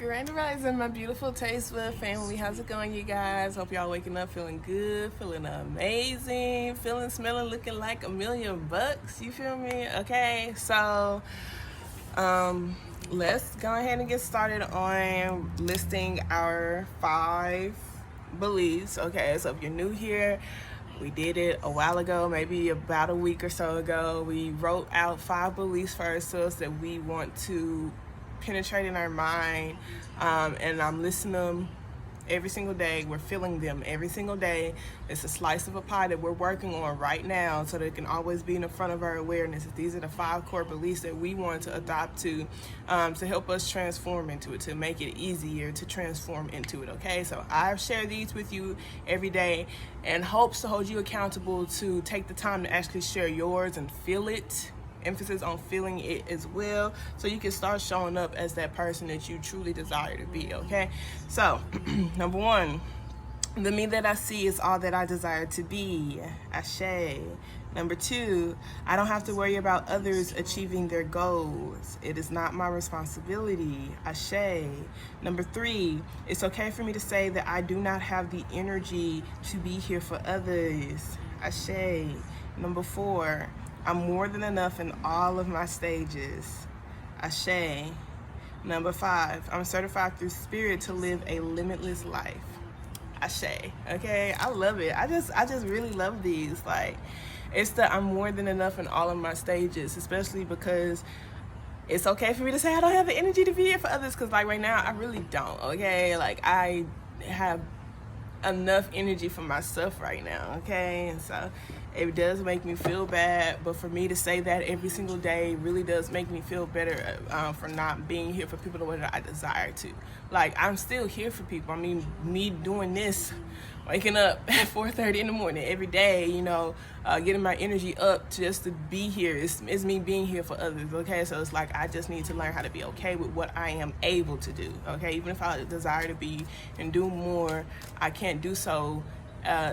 Grand Rising, my beautiful Tastewood family. How's it going, you guys? Hope y'all waking up feeling good, feeling amazing, feeling, smelling, looking like $1,000,000. You feel me? Okay, so let's go ahead and get started on listing our 5 beliefs. Okay, so if you're new here, we did it a while ago, maybe about a week or so ago. We wrote out 5 beliefs for ourselves that we want to penetrate in our mind, and I'm listing them every single day. We're feeling them every single day. It's a slice of a pie that we're working on right now so that it can always be in the front of our awareness. These are the 5 core beliefs that we want to adopt to help us transform into it, to make it easier to transform into it. Okay, so I share these with you every day in hopes to hold you accountable to take the time to actually share yours and feel it. Emphasis on feeling it as well, so you can start showing up as that person that you truly desire to be. Okay, so number 1, the me that I see is all that I desire to be. Ashe. Number 2, I don't have to worry about others achieving their goals. It is not my responsibility. Ashe. Number 3, it's okay for me to say that I do not have the energy to be here for others. Ashe. Number 4, I'm more than enough in all of my stages. Ashe. Number 5, I'm certified through spirit to live a limitless life. Ashe. Okay, I love it. I just really love these. Like, it's the I'm more than enough in all of my stages, especially because it's okay for me to say I don't have the energy to be here for others, because like right now I really don't. Okay, like I have enough energy for myself right now. Okay, and so it does make me feel bad, but for me to say that every single day really does make me feel better for not being here for people the way that I desire to. Like, I'm still here for people. I mean, me doing this, waking up at 4:30 in the morning every day, you know, getting my energy up just to be here is me being here for others. Okay, so it's like I just need to learn how to be okay with what I am able to do. Okay, even if I desire to be and do more, I can't do so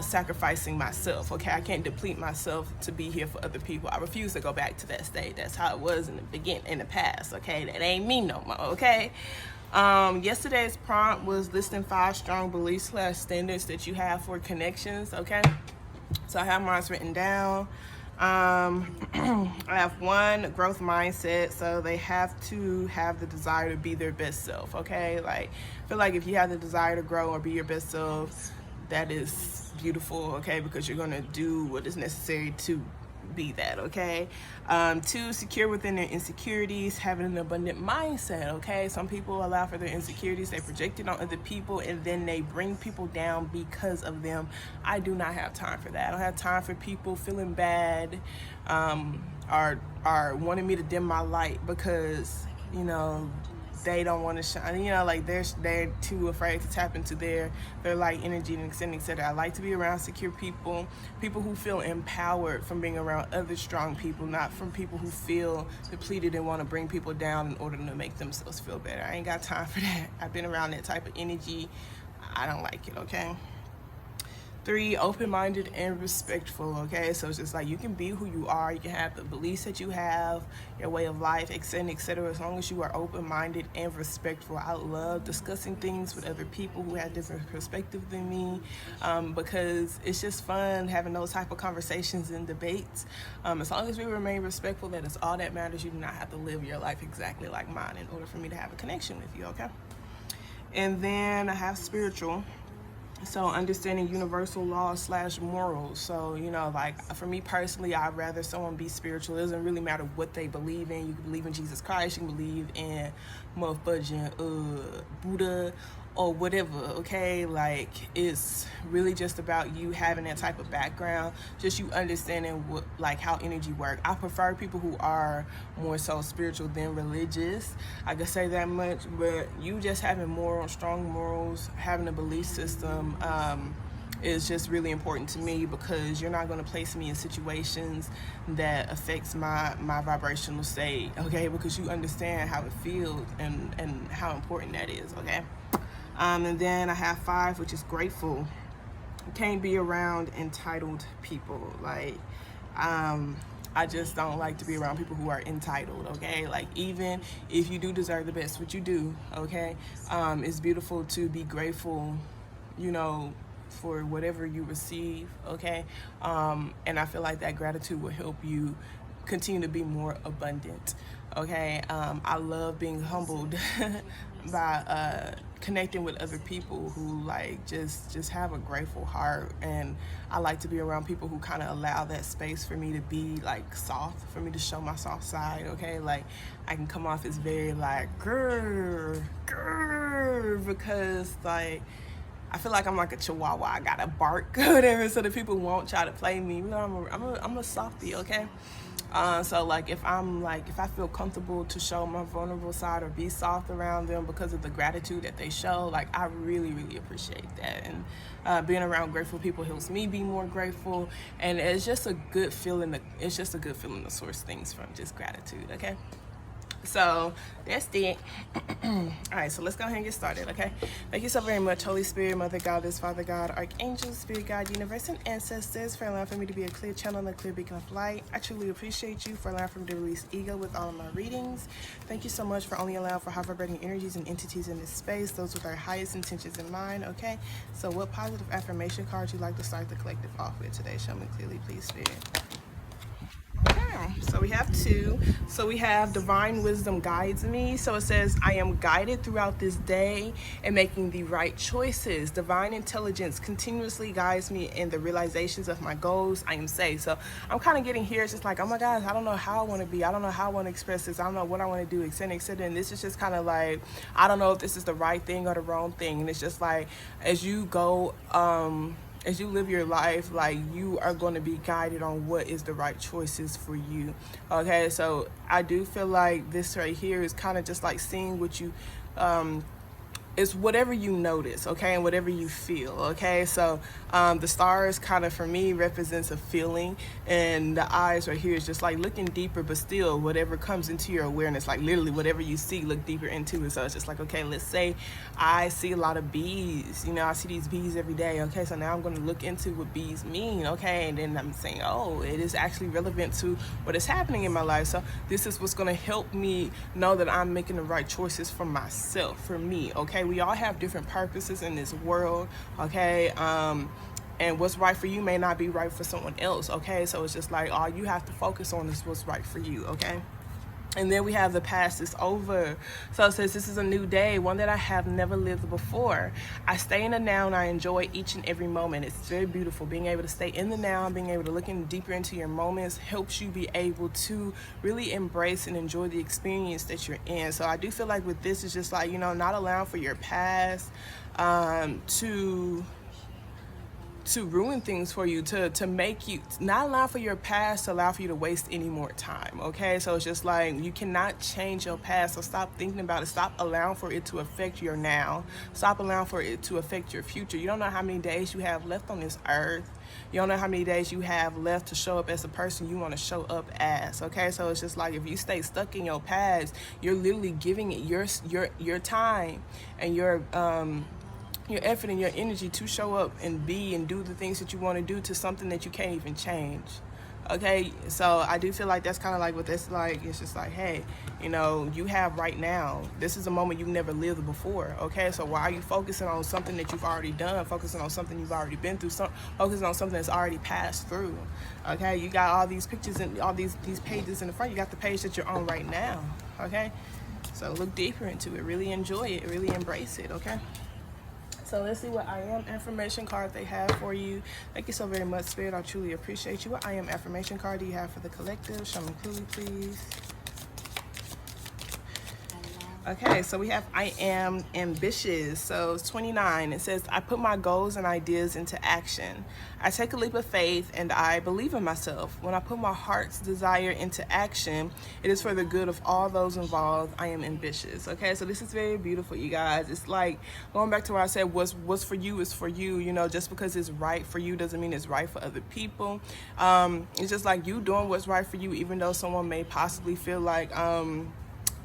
sacrificing myself. Okay, I can't deplete myself to be here for other people. I refuse to go back to that state. That's how it was in the past. Okay, that ain't me no more. Okay. Yesterday's prompt was listing 5 strong beliefs / standards that you have for connections. Okay, so I have mine written down. I have 1, growth mindset. So they have to have the desire to be their best self. Okay, like I feel like if you have the desire to grow or be your best self, that is beautiful. Okay, because you're gonna do what is necessary to be that. Okay. 2, secure within their insecurities, having an abundant mindset. Okay, some people allow for their insecurities, they project it on other people, and then they bring people down because of them. I do not have time for that. I don't have time for people feeling bad are wanting me to dim my light because, you know, they don't want to shine, you know, like they're too afraid to tap into their light energy and extending, etc. I like to be around secure people who feel empowered from being around other strong people, not from people who feel depleted and want to bring people down in order to make themselves feel better. I ain't got time for that. I've been around that type of energy. I don't like it. Okay. 3, open-minded and respectful. Okay, so it's just like you can be who you are, you can have the beliefs that you have, your way of life, etc., as long as you are open-minded and respectful. I love discussing things with other people who have different perspectives than me, because it's just fun having those type of conversations and debates. As long as we remain respectful, that is all that matters. You do not have to live your life exactly like mine in order for me to have a connection with you. Okay, and then I have spiritual. So understanding universal laws / morals. So, you know, like for me personally, I'd rather someone be spiritual. It doesn't really matter what they believe in. You can believe in Jesus Christ, you can believe in motherfucking Buddha or whatever. Okay, like it's really just about you having that type of background, just you understanding what, like how energy works. I prefer people who are more so spiritual than religious. I can say that much, but you just having strong morals, having a belief system is just really important to me, because you're not going to place me in situations that affects my vibrational state. Okay, because you understand how it feels and how important that is. Okay. And then I have 5, which is grateful. Can't be around entitled people. Like, I just don't like to be around people who are entitled, okay? Like, even if you do deserve the best, what you do, okay? It's beautiful to be grateful, you know, for whatever you receive, okay? And I feel like that gratitude will help you continue to be more abundant, okay? I love being humbled by connecting with other people who like just have a grateful heart, and I like to be around people who kind of allow that space for me to be like soft, for me to show my soft side, okay? Like, I can come off as very like grr, grr, because like I feel like I'm like a chihuahua. I gotta bark or whatever, so that people won't try to play me. You know, I'm a softie, okay? So like if I feel comfortable to show my vulnerable side or be soft around them because of the gratitude that they show, like I really, really appreciate that. And being around grateful people helps me be more grateful, and it's just a good feeling. It's just a good feeling to source things from just gratitude, okay? So that's it. All right, so let's go ahead and get started, okay? Thank you so very much, Holy Spirit, Mother Goddess, Father God, Archangel, Spirit God, Universe, and Ancestors, for allowing for me to be a clear channel and a clear beacon of light. I truly appreciate you for allowing for me to release ego with all of my readings. Thank you so much for only allowing for high vibrating energies and entities in this space, those with our highest intentions in mind, okay? So what positive affirmation cards you'd like to start the collective off with today? Show me clearly, please, Spirit. So we have two. So we have divine wisdom guides me. So it says, I am guided throughout this day in making the right choices. Divine intelligence continuously guides me in the realizations of my goals. I am safe. So I'm kind of getting here. It's just like, oh my gosh, I don't know how I want to be. I don't know how I want to express this. I don't know what I want to do, etc., etc. And this is just kind of like, I don't know if this is the right thing or the wrong thing. And it's just like, as you go, as you live your life, like you are going to be guided on what is the right choices for you, okay? So I do feel like this right here is kind of just like seeing what you it's whatever you notice, okay, and whatever you feel, okay? So the stars kind of for me represents a feeling, and the eyes right here is just like looking deeper, but still whatever comes into your awareness, like literally whatever you see, look deeper into it. So it's just like, okay, let's say I see a lot of bees, you know, I see these bees every day, okay? So now I'm going to look into what bees mean, okay? And then I'm saying, oh, it is actually relevant to what is happening in my life. So this is what's going to help me know that I'm making the right choices for myself, for me, okay? We all have different purposes in this world, okay? And what's right for you may not be right for someone else, okay? So it's just like all you have to focus on is what's right for you, okay? And then we have the past is over. So it says, this is a new day, one that I have never lived before. I stay in the now and I enjoy each and every moment. It's very beautiful. Being able to stay in the now, being able to look in deeper into your moments helps you be able to really embrace and enjoy the experience that you're in. So I do feel like with this, it's just like, you know, not allowing for your past to ruin things for you, to make you, not allow for your past to allow for you to waste any more time, okay? So it's just like, you cannot change your past, so stop thinking about it. Stop allowing for it to affect your now. Stop allowing for it to affect your future. You don't know how many days you have left on this earth. You don't know how many days you have left to show up as the person you want to show up as, okay? So it's just like, if you stay stuck in your past, you're literally giving it your time and your effort and your energy to show up and be and do the things that you want to do to something that you can't even change, okay? So I do feel like that's kind of like what that's like. It's just like, hey, you know, you have right now, this is a moment you've never lived before, okay? So why are you focusing on something that you've already done, focusing on something you've already been through, focusing on something that's already passed through, okay? You got all these pictures and all these pages in the front. You got the page that you're on right now, okay? So look deeper into it, really enjoy it, really embrace it, okay? So let's see what I am affirmation card they have for you. Thank you so very much, Spirit. I truly appreciate you. What I am affirmation card do you have for the collective? Show me clearly, please. Okay, so we have I am ambitious. So it's 29. It says, I put my goals and ideas into action. I take a leap of faith and I believe in myself. When I put my heart's desire into action, it is for the good of all those involved. I am ambitious. Okay, so this is very beautiful, you guys. It's like going back to what I said, what's for you is for you. You know, just because it's right for you doesn't mean it's right for other people. It's just like you doing what's right for you, even though someone may possibly feel like,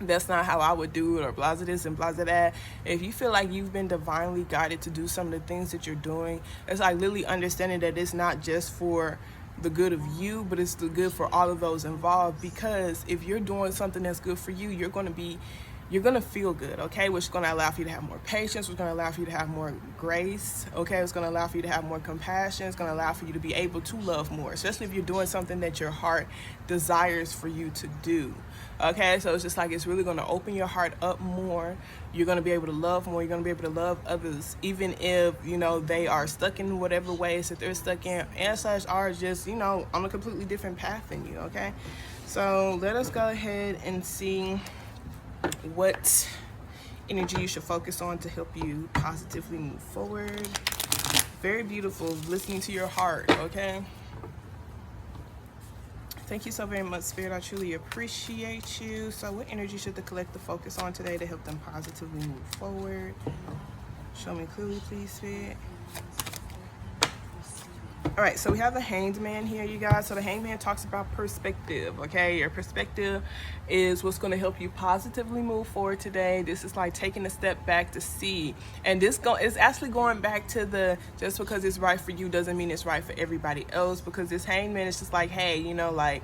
that's not how I would do it, or blah this and blah that. If you feel like you've been divinely guided to do some of the things that you're doing, it's like literally understanding that it's not just for the good of you, but it's the good for all of those involved. Because if you're doing something that's good for you, you're going to feel good, okay? Which is going to allow for you to have more patience. It's going to allow for you to have more grace, okay? It's going to allow for you to have more compassion. It's going to allow for you to be able to love more, especially if you're doing something that your heart desires for you to do, okay? So it's just like, it's really going to open your heart up more. You're going to be able to love more. You're going to be able to love others, even if, you know, they are stuck in whatever ways that they're stuck in, and/ are just, you know, on a completely different path than you, okay? So let us go ahead and see what energy you should focus on to help you positively move forward. Very beautiful, listening to your heart, okay? Thank you so very much, Spirit. I truly appreciate you. So what energy should the collective focus on today to help them positively move forward? Show me clearly, please, Spirit. All right, so we have the Hanged Man here, you guys. So the Hanged Man talks about perspective, okay? Your perspective is what's going to help you positively move forward today. This is like taking a step back to see. And this is actually going back to the, just because it's right for you doesn't mean it's right for everybody else. Because this Hanged Man is just like, hey, you know, like,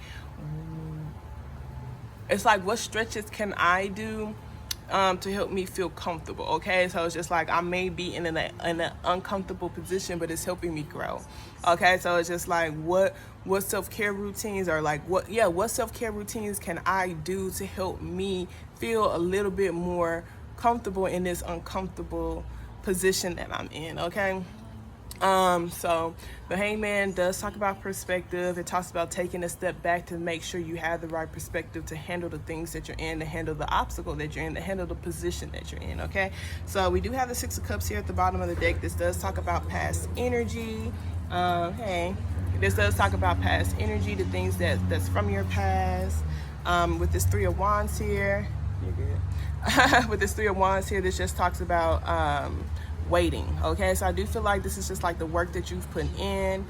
it's like, what stretches can I do to help me feel comfortable, okay? So it's just like, I may be in an uncomfortable position, but it's helping me grow, okay? So it's just like, what self-care routines are like, what self-care routines can I do to help me feel a little bit more comfortable in this uncomfortable position that I'm in, okay? So the Hangman does talk about perspective. It talks about taking a step back to make sure you have the right perspective to handle the things that you're in, to handle the obstacle that you're in, to handle the position that you're in, okay? So we do have the Six of Cups here at the bottom of the deck. This does talk about past energy. This does talk about past energy, the things that's from your past. With this Three of Wands here, you're good. With this Three of Wands here, this just talks about waiting, okay? So I do feel like this is just like the work that you've put in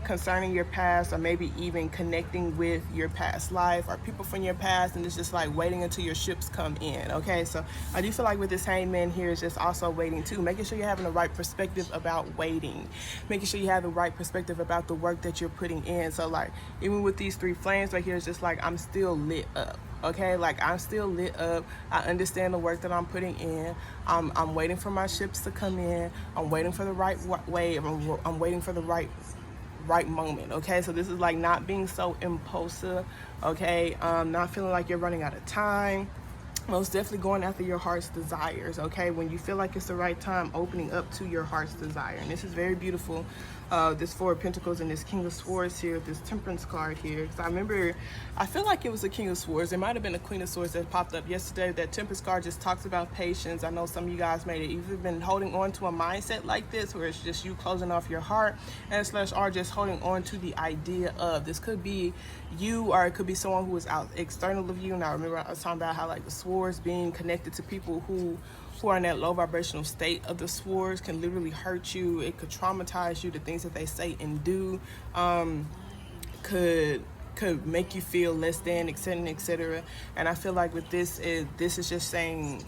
concerning your past, or maybe even connecting with your past life or people from your past, and it's just like waiting until your ships come in, okay? So I do feel like with this Hangman here is just also waiting too, making sure you're having the right perspective about waiting, making sure you have the right perspective about the work that you're putting in. So like, even with these three flames right here, it's just like, I'm still lit up, okay? Like, I'm still lit up. I understand the work that I'm putting in. I'm waiting for my ships to come in. I'm waiting for the right wave. I'm waiting for the right moment, okay? So this is like not being so impulsive, okay? Not feeling like you're running out of time. Most definitely going after your heart's desires, okay? When you feel like it's the right time, opening up to your heart's desire. And this is very beautiful. This Four of Pentacles and this King of Swords here, this Temperance card here. Because I feel like it was the King of Swords. It might have been the Queen of Swords that popped up yesterday. That Temperance card just talks about patience. I know some of you guys may have either been holding on to a mindset like this, where it's just you closing off your heart, and / are just holding on to the idea of, this could be you, or it could be someone who is out external of you. And I remember I was talking about how like the swords being connected to people who are in that low vibrational state of the swords can literally hurt you. It could traumatize you. The things that they say and do could make you feel less than, etc., etc. And I feel like with this is just saying,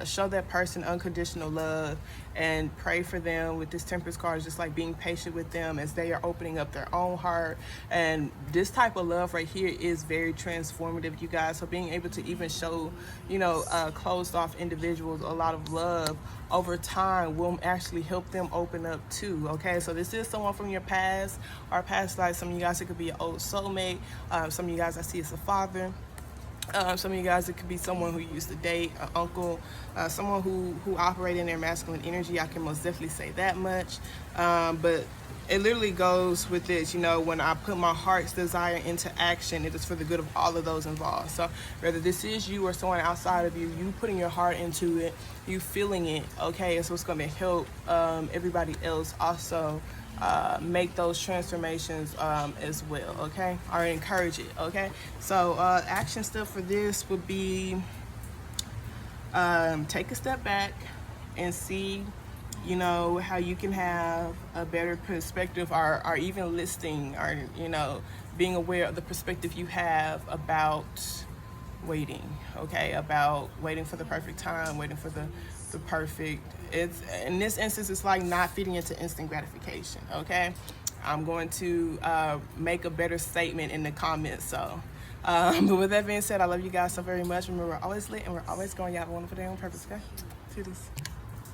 show that person unconditional love and pray for them. With this Temperance card, is just like being patient with them as they are opening up their own heart. And this type of love right here is very transformative, you guys. So being able to even show, you know, closed off individuals a lot of love over time will actually help them open up too, okay? So this is someone from your past or past life. Some of you guys, it could be an old soulmate. Some of you guys, I see it's a father. Some of you guys, it could be someone who you used to date, an uncle, someone who operated in their masculine energy. I can most definitely say that much. But it literally goes with this, you know, when I put my heart's desire into action, it is for the good of all of those involved. So whether this is you or someone outside of you, you putting your heart into it, you feeling it, okay, it's what's going to help everybody else also make those transformations as well, okay, or encourage it, okay? So action step for this would be take a step back and see, you know, how you can have a better perspective, or even listing, or, you know, being aware of the perspective you have about waiting, okay, about waiting for the perfect time, waiting for the perfect, it's in this instance, it's like not feeding into instant gratification, okay? I'm going to make a better statement in the comments. So, but with that being said, I love you guys so very much. Remember, we're always lit and we're always going. You have a wonderful day on purpose, okay? See this.